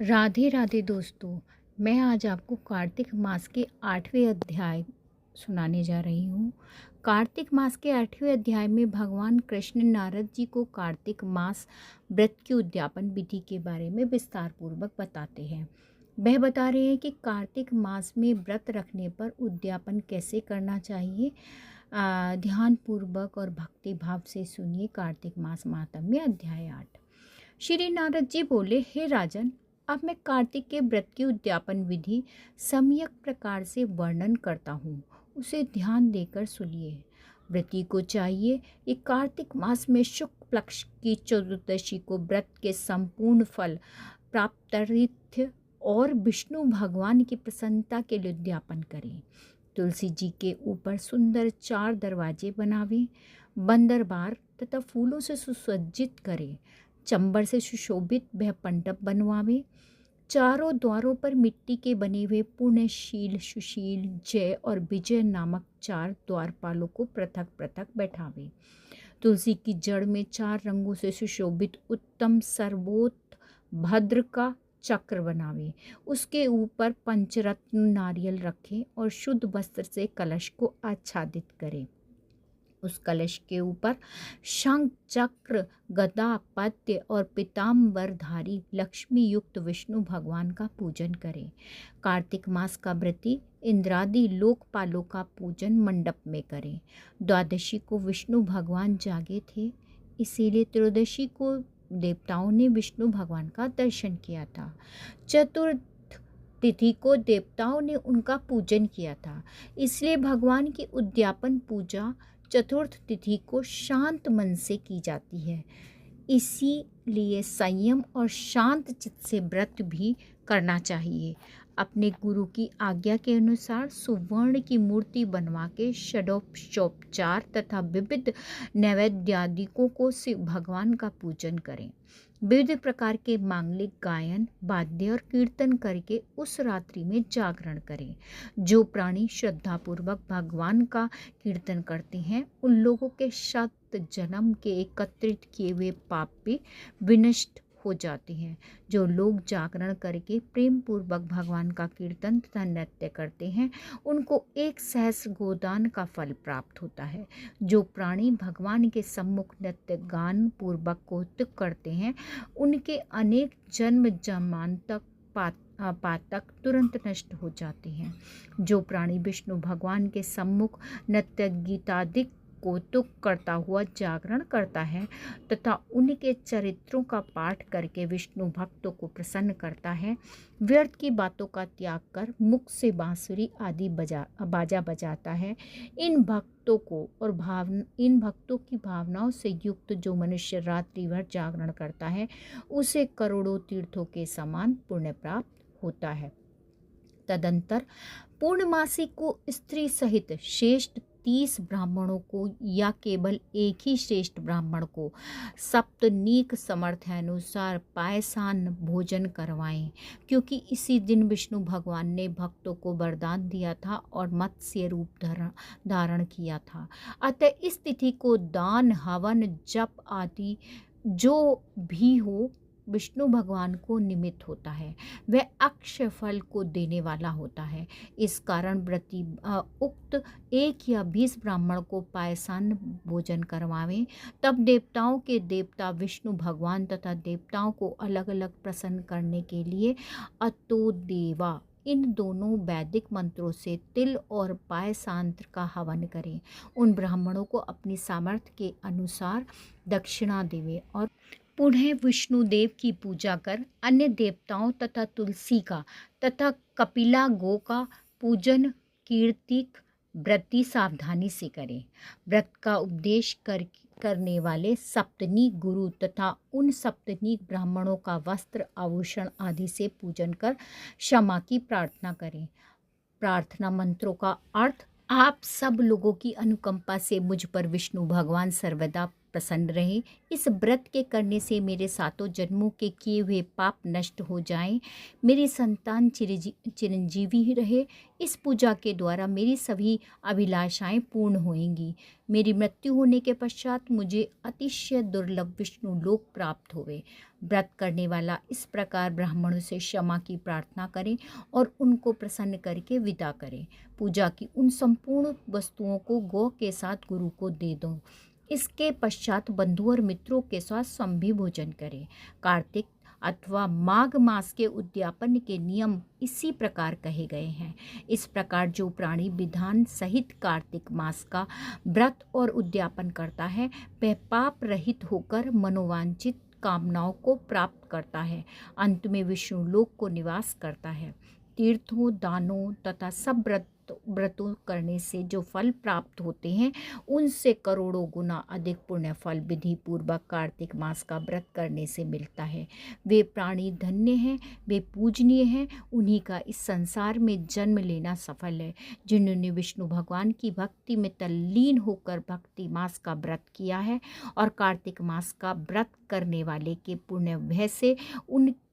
राधे राधे दोस्तों। मैं आज आपको कार्तिक मास के 8वें अध्याय सुनाने जा रही हूँ। कार्तिक मास के 8वें अध्याय में भगवान कृष्ण नारद जी को कार्तिक मास व्रत की उद्यापन विधि के बारे में विस्तार पूर्वक बताते हैं। वह बता रहे हैं कि कार्तिक मास में व्रत रखने पर उद्यापन कैसे करना चाहिए। ध्यान पूर्वक और भक्ति भाव से सुनिए कार्तिक मास महात्म्य अध्याय 8। श्री नारद जी बोले, हे राजन, अब मैं कार्तिक के व्रत की उद्यापन विधि सम्यक प्रकार से वर्णन करता हूँ, उसे ध्यान देकर सुनिए। व्रती को चाहिए कि कार्तिक मास में शुक्ल पक्ष की चतुर्दशी को व्रत के संपूर्ण फल प्राप्तरित्य और विष्णु भगवान की प्रसन्नता के लिए उद्यापन करें। तुलसी जी के ऊपर सुंदर 4 दरवाजे बनावें, बंदरबार तथा फूलों से सुसज्जित करें। चंबर से सुशोभित वह मंडप बनवावे। चारों द्वारों पर मिट्टी के बने हुए पुण्यशील, सुशील, जय और विजय नामक 4 द्वारपालों को पृथक पृथक बैठावे। तुलसी की जड़ में 4 रंगों से सुशोभित उत्तम सर्वोत्त भद्र का चक्र बनावे। उसके ऊपर पंचरत्न नारियल रखें और शुद्ध वस्त्र से कलश को आच्छादित करें। उस कलश के ऊपर शंख, चक्र, गदा, पद्य और पीताम्बरधारी लक्ष्मी युक्त विष्णु भगवान का पूजन करें। कार्तिक मास का व्रती इंद्रादि लोकपालों का पूजन मंडप में करें। द्वादशी को विष्णु भगवान जागे थे, इसीलिए त्रयोदशी को देवताओं ने विष्णु भगवान का दर्शन किया था। चतुर्थ तिथि को देवताओं ने उनका पूजन किया था, इसलिए भगवान की उद्यापन पूजा चतुर्थ तिथि को शांत मन से की जाती है। इसीलिए संयम और शांत चित्त से व्रत भी करना चाहिए। अपने गुरु की आज्ञा के अनुसार सुवर्ण की मूर्ति बनवा के षडोपचार तथा विविध नैवेद्यादिकों को शिव भगवान का पूजन करें। विविध प्रकार के मांगलिक गायन, वाद्य और कीर्तन करके उस रात्रि में जागरण करें। जो प्राणी श्रद्धापूर्वक भगवान का कीर्तन करते हैं, उन लोगों के शत जन्म के एकत्रित किए हुए पाप भी विनष्ट हो जाते हैं। जो लोग जागरण करके प्रेम पूर्वक भगवान का कीर्तन तथा नृत्य करते हैं, उनको 1 सहस्र गोदान का फल प्राप्त होता है। जो प्राणी भगवान के सम्मुख नृत्य गान पूर्वक कौतुक करते हैं, उनके अनेक जन्म जन्मांतक पातक तुरंत नष्ट हो जाते हैं। जो प्राणी विष्णु भगवान के सम्मुख नृत्य गीतादिक कौतुक करता हुआ जागरण करता है तथा उनके चरित्रों का पाठ करके विष्णु भक्तों को प्रसन्न करता है, व्यर्थ की बातों का त्याग कर मुख से बांसुरी आदि बाजा बजाता है, इन भक्तों की भावनाओं से युक्त जो मनुष्य रात्रि भर जागरण करता है, उसे करोड़ों तीर्थों के समान पुण्य प्राप्त होता है। तदंतर पूर्णमासी को स्त्री सहित श्रेष्ठ 30 ब्राह्मणों को या केवल एक ही श्रेष्ठ ब्राह्मण को सप्तनीक सामर्थ्यानुसार पायसान भोजन करवाएं, क्योंकि इसी दिन विष्णु भगवान ने भक्तों को वरदान दिया था और मत्स्य रूप धारण किया था। अतः इस तिथि को दान, हवन, जप आदि जो भी हो विष्णु भगवान को निमित्त होता है, वह अक्षय फल को देने वाला होता है। इस कारण व्रती उक्त 1 या 20 ब्राह्मण को पायसान भोजन करवावें। तब देवताओं के देवता विष्णु भगवान तथा देवताओं को अलग अलग प्रसन्न करने के लिए अतो देवा इन दोनों वैदिक मंत्रों से तिल और पायसांत्र का हवन करें। उन ब्राह्मणों को अपनी सामर्थ्य के अनुसार दक्षिणा देवें और पुनः विष्णुदेव की पूजा कर अन्य देवताओं तथा तुलसी का तथा कपिला गो का पूजन कीर्तिक व्रती सावधानी से करें। व्रत का उपदेश करने वाले सप्तनीक गुरु तथा उन सप्तनीक ब्राह्मणों का वस्त्र, आभूषण आदि से पूजन कर क्षमा की प्रार्थना करें। प्रार्थना मंत्रों का अर्थ: आप सब लोगों की अनुकंपा से मुझ पर विष्णु भगवान सर्वदा प्रसन्न रहे। इस व्रत के करने से मेरे सातों जन्मों के किए हुए पाप नष्ट हो जाएं, मेरी संतान चिरंजीवी ही रहे। इस पूजा के द्वारा मेरी सभी अभिलाषाएं पूर्ण होंगी। मेरी मृत्यु होने के पश्चात मुझे अतिशय दुर्लभ विष्णु लोक प्राप्त होवे। व्रत करने वाला इस प्रकार ब्राह्मणों से क्षमा की प्रार्थना करे और उनको प्रसन्न करके विदा करे। पूजा की उन संपूर्ण वस्तुओं को गौ के साथ गुरु को दे दो। इसके पश्चात बंधु और मित्रों के साथ संभी भोजन करें। कार्तिक अथवा माघ मास के उद्यापन के नियम इसी प्रकार कहे गए हैं। इस प्रकार जो प्राणी विधान सहित कार्तिक मास का व्रत और उद्यापन करता है, वह पाप रहित होकर मनोवांछित कामनाओं को प्राप्त करता है। अंत में विष्णु लोक को निवास करता है। तीर्थों, दानों तथा सब व्रतों करने से जो फल प्राप्त होते हैं, उनसे करोड़ों गुना अधिक पुण्य फल विधि पूर्वक कार्तिक मास का व्रत करने से मिलता है। वे प्राणी धन्य हैं, वे पूजनीय हैं। उन्हीं का इस संसार में जन्म लेना सफल है, जिन्होंने विष्णु भगवान की भक्ति में तल्लीन होकर भक्ति मास का व्रत किया है। और कार्तिक मास का व्रत करने वाले के पुण्य भय से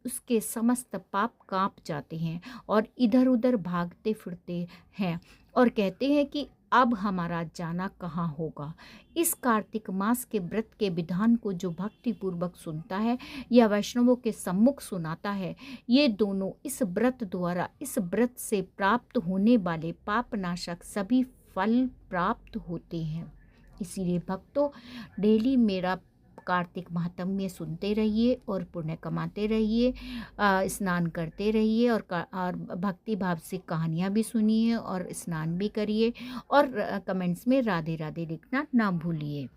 उसके समस्त पाप कांप जाते हैं और इधर उधर भागते फिरते हैं और कहते हैं कि अब हमारा जाना कहाँ होगा। इस कार्तिक मास के व्रत के विधान को जो भक्ति पूर्वक सुनता है या वैष्णवों के सम्मुख सुनाता है, ये दोनों इस व्रत द्वारा इस व्रत से प्राप्त होने वाले पापनाशक सभी फल प्राप्त होते हैं। इसीलिए भक्तों, डेली मेरा कार्तिक महात्म्य सुनते रहिए और पुण्य कमाते रहिए, स्नान करते रहिए और भक्ति भाव से कहानियाँ भी सुनिए और स्नान भी करिए और कमेंट्स में राधे राधे लिखना ना भूलिए।